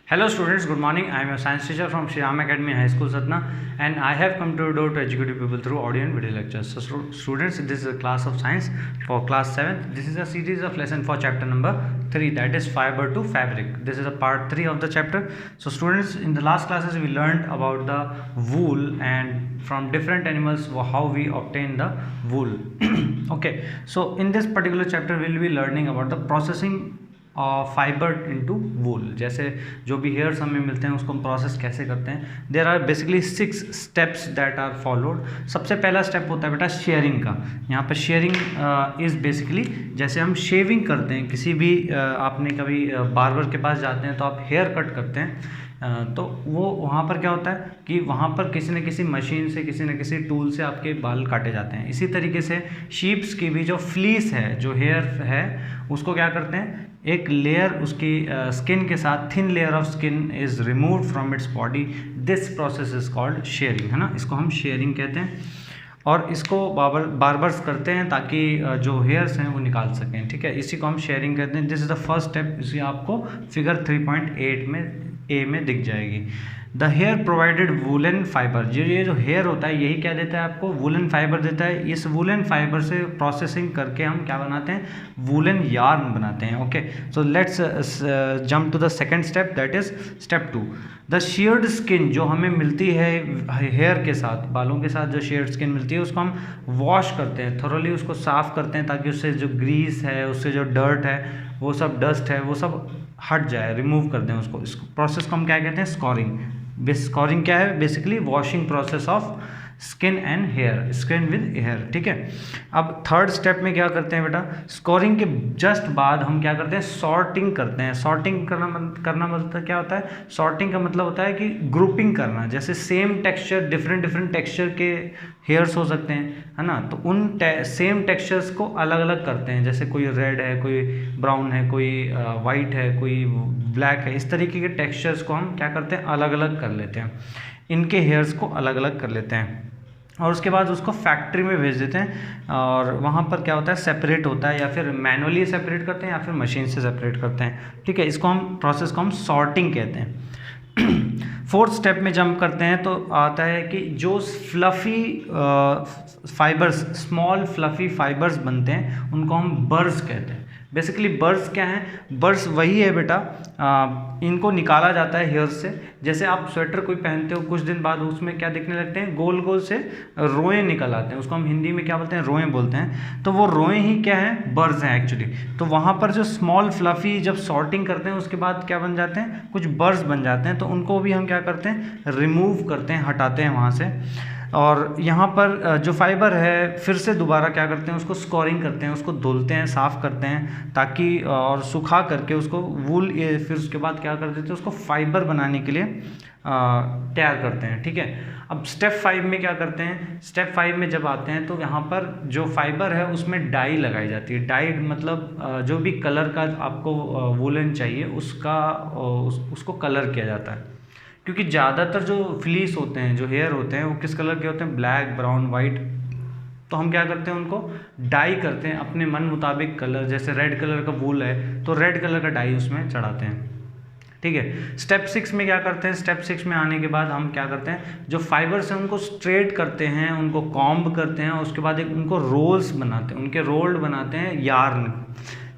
Hello students, good morning. I am a science teacher from Shri Ram Academy High School Satna, and I have come to do to educate people through audio and video lectures. So students, this is a class of science for class 7th. This is a series of lesson for chapter number 3, that is fiber to fabric. This is a part 3 of the chapter. So students, in the last classes we learned about the wool and from different animals how we obtain the wool. Okay, so in this particular chapter we will be learning about the processing fibre into wool. जैसे जो भी hairs हमें मिलते हैं उसको हम process कैसे करते हैं। There are basically 6 steps that are followed. सबसे पहला स्टेप होता है बेटा शेयरिंग का। यहाँ पर शेयरिंग इज़ बेसिकली जैसे हम शेविंग करते हैं, किसी भी आपने कभी बार्बर के पास जाते हैं तो आप हेयर कट करते हैं, तो वो वहाँ पर क्या होता है कि वहाँ पर किसी न किसी मशीन से किसी न किसी टूल से आपके बाल काटे जाते हैं। इसी तरीके से शीप्स की भी जो फ्लीस है, जो हेयर है, उसको क्या करते हैं, एक लेयर उसकी स्किन के साथ thin layer of skin is removed from its body. This process is called sharing, है ना। इसको हम शेयरिंग कहते हैं और इसको बार्बर्स करते हैं ताकि जो हेयर्स हैं वो निकाल सकें, ठीक है। इसी को हम शेयरिंग कहते हैं। This is the first step. इसी आपको फिगर 3.8 में ए में दिख जाएगी। The hair provided woollen fibre, ये जो हेयर होता है यही क्या देता है आपको, वुलन फाइबर देता है। इस वुलन फाइबर से प्रोसेसिंग करके हम क्या बनाते हैं, वुलन यार्न बनाते हैं। Okay, so let's jump to the second step, that is step 2। The sheared skin जो हमें मिलती है हेयर के साथ, बालों के साथ जो शेयर्ड स्किन मिलती है उसको हम वॉश करते हैं, थोरोली उसको साफ़ करते हैं ताकि उससे जो ग्रीस है, उससे जो डर्ट है, वो सब डस्ट है, वो सब हट जाए, रिमूव कर दें उसको। इस प्रोसेस को हम क्या कहते हैं, स्कोरिंग। स्कोरिंग क्या है, basically washing process of skin and hair, skin with hair, ठीक है। अब थर्ड स्टेप में क्या करते हैं बेटा, स्कोरिंग के जस्ट बाद हम क्या करते हैं, सॉर्टिंग करते हैं। सॉर्टिंग करना मतलब क्या होता है, सॉर्टिंग का मतलब होता है कि ग्रुपिंग करना। जैसे सेम टेक्सचर, डिफरेंट टेक्सचर के हेयर्स हो सकते हैं, है ना, तो उन सेम टेक्सचर्स को अलग अलग करते हैं। जैसे कोई रेड है, कोई ब्राउन है, कोई वाइट है, कोई ब्लैक है। इस तरीके के टेक्सचर्स को हम क्या करते हैं, अलग अलग कर लेते हैं। इनके हेयर्स को अलग अलग कर लेते हैं और उसके बाद उसको फैक्ट्री में भेज देते हैं और वहाँ पर क्या होता है, सेपरेट होता है, या फिर मैनुअली सेपरेट करते हैं या फिर मशीन से सेपरेट करते हैं, ठीक है। इसको हम प्रोसेस को हम सॉर्टिंग कहते हैं। फोर्थ स्टेप में जंप करते हैं तो आता है कि जो fluffy fibres, small fluffy fibres बनते हैं उनको हम बर्स कहते हैं। बेसिकली बर्स क्या हैं, बर्स वही है बेटा, इनको निकाला जाता है हेयर से। जैसे आप स्वेटर कोई पहनते हो, कुछ दिन बाद उसमें क्या दिखने लगते हैं, गोल गोल से रोएं निकल आते हैं। उसको हम हिंदी में क्या बोलते हैं, रोएं बोलते हैं। तो वो रोएं ही क्या है, बर्स हैं एक्चुअली। तो वहाँ पर जो स्मॉल फ्लफ़ी जब सॉर्टिंग करते हैं उसके बाद क्या बन जाते हैं, कुछ बर्स बन जाते हैं। तो उनको भी हम क्या करते हैं, रिमूव करते हैं, हटाते हैं वहाँ से। और यहाँ पर जो फाइबर है फिर से दोबारा क्या करते हैं, उसको स्कोरिंग करते हैं, उसको धुलते हैं, साफ़ करते हैं ताकि, और सुखा करके उसको वूल, फिर उसके बाद क्या कर देते हैं, उसको फाइबर बनाने के लिए तैयार करते हैं, ठीक है। अब स्टेप 5 में क्या करते हैं, स्टेप 5 में जब आते हैं तो यहाँ पर जो फाइबर है उसमें डाई लगाई जाती है। डाई मतलब जो भी कलर का आपको वूलन चाहिए उसका उसको कलर किया जाता है। क्योंकि ज़्यादातर जो फ्लीस होते हैं, जो हेयर होते हैं, वो किस कलर के होते हैं, ब्लैक, ब्राउन, वाइट। तो हम क्या करते हैं, उनको डाई करते हैं अपने मन मुताबिक कलर। जैसे रेड कलर का वूल है तो रेड कलर का डाई उसमें चढ़ाते हैं, ठीक है। स्टेप 6 में क्या करते हैं, स्टेप 6 में आने के बाद हम क्या करते हैं, जो फाइबर्स हैं उनको स्ट्रेट करते हैं, उनको कॉम्ब करते हैं, उसके बाद एक उनको रोल्स बनाते हैं, उनके रोल्ड बनाते हैं, यार्न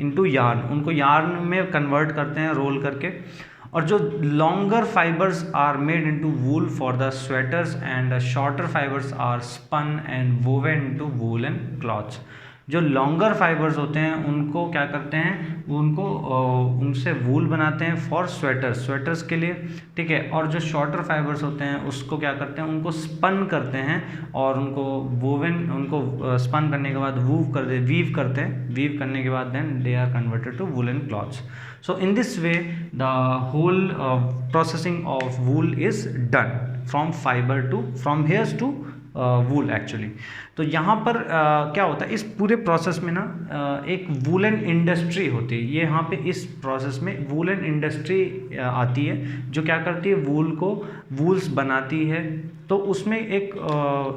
इनटू यार्न, उनको यार्न में कन्वर्ट करते हैं रोल करके। और जो longer fibres are made into wool for the sweaters and shorter fibres are spun and woven into woollen clothes. जो लॉन्गर फाइबर्स होते हैं उनको क्या करते हैं, उनको उनसे वूल बनाते हैं फॉर स्वेटर्स के लिए, ठीक है। और जो शॉर्टर फाइबर्स होते हैं उसको क्या करते हैं, उनको स्पन करते हैं और उनको वोवन, उनको स्पन करने के बाद वीव करते हैं। वीव करने के बाद then they are converted to woollen clothes. So in this way the whole processing of wool is done from hairs to wool actually. तो यहाँ पर क्या होता है, इस पूरे प्रोसेस में ना एक वूलन इंडस्ट्री होती है। ये यहाँ पे इस प्रोसेस में वूलन इंडस्ट्री आती है जो क्या करती है, वूल्स बनाती है। तो उसमें एक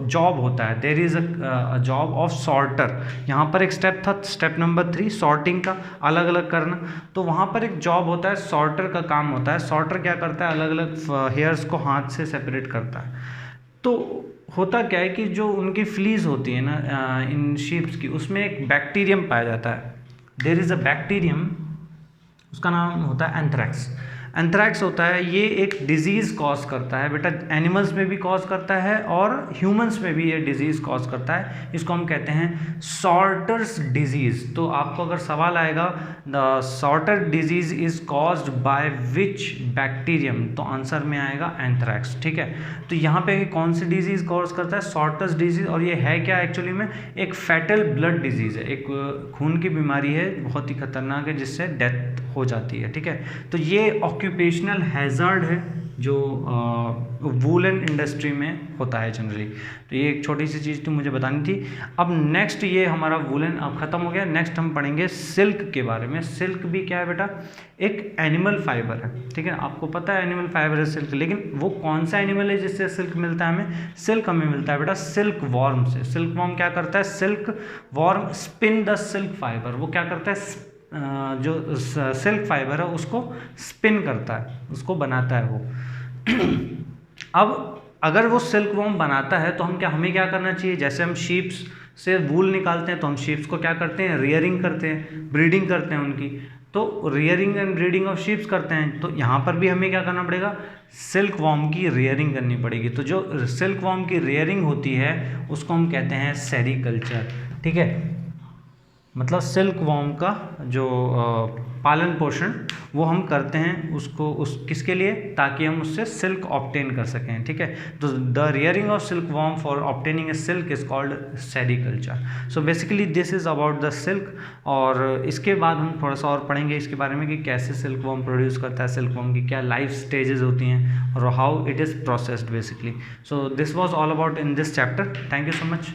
जॉब होता है, there is a job of sorter. यहाँ पर एक स्टेप था, स्टेप नंबर 3 सॉर्टिंग का, अलग अलग करना। तो वहाँ पर एक जॉब होता है, सॉर्टर का काम होता है। सॉर्टर क्या करता है, अलग अलग हेयर्स को हाथ से सेपरेट करता है। तो होता क्या है कि जो उनकी फ्लीज होती है ना इन शीप्स की, उसमें एक बैक्टीरियम पाया जाता है। देयर इज़ अ बैक्टीरियम, उसका नाम होता है एंथ्रैक्स। एंथ्रैक्स होता है, ये एक डिजीज़ कॉज करता है बेटा, एनिमल्स में भी कॉज करता है और ह्यूमंस में भी ये डिजीज़ कॉज करता है। इसको हम कहते हैं सॉर्टर्स डिजीज़। तो आपको अगर सवाल आएगा the sorter disease is caused by which bacterium, तो आंसर में आएगा एंथ्रैक्स। ठीक है, तो यहाँ पे कौन सी डिजीज़ कॉज करता है, सॉर्टर्स डिजीज़। और ये है क्या एक्चुअली में, एक फैटल ब्लड डिजीज़ है, एक खून की बीमारी है, बहुत ही खतरनाक है, जिससे डेथ हो जाती है। ठीक है, तो ये ऑक्यूपेशनल हैज़ार्ड है जो वूलन इंडस्ट्री में होता है जनरली। तो ये एक छोटी सी चीज़ थी, मुझे बतानी थी। अब नेक्स्ट, ये हमारा वूलन अब ख़त्म हो गया। नेक्स्ट हम पढ़ेंगे सिल्क के बारे में। सिल्क भी क्या है बेटा, एक एनिमल फाइबर है। ठीक है, आपको पता है एनिमल फाइबर है सिल्क, लेकिन वो कौन सा एनिमल है जिससे सिल्क मिलता है हमें? सिल्क हमें मिलता है बेटा सिल्क वॉर्म से। सिल्क वॉर्म क्या करता है, silk worm spin the silk fibre. वो क्या करता है, जो सिल्क फाइबर है उसको स्पिन करता है, उसको बनाता है वो। अब अगर वो सिल्क वॉर्म बनाता है तो हमें क्या करना चाहिए, जैसे हम शीप्स से वूल निकालते हैं तो हम शीप्स को क्या करते हैं, रियरिंग करते हैं, ब्रीडिंग करते हैं उनकी। तो rearing and breeding of sheeps करते हैं, तो यहाँ पर भी हमें क्या करना पड़ेगा, सिल्क वॉर्म की रियरिंग करनी पड़ेगी। तो जो सिल्क वॉर्म की रियरिंग होती है उसको हम कहते हैं सेरीकल्चर। ठीक है, मतलब सिल्क वॉर्म का जो पालन पोषण वो हम करते हैं किसके लिए, ताकि हम उससे सिल्क ऑब्टेन कर सकें। ठीक है, तो the rearing of silk worm for obtaining A silk is called sericulture. So basically this is about the silk. और इसके बाद हम थोड़ा सा और पढ़ेंगे इसके बारे में कि कैसे सिल्क वॉर्म प्रोड्यूस करता है, सिल्क वॉर्म की क्या लाइफ स्टेजेस होती हैं और how it is processed basically. So this was all about in this chapter. Thank you so much.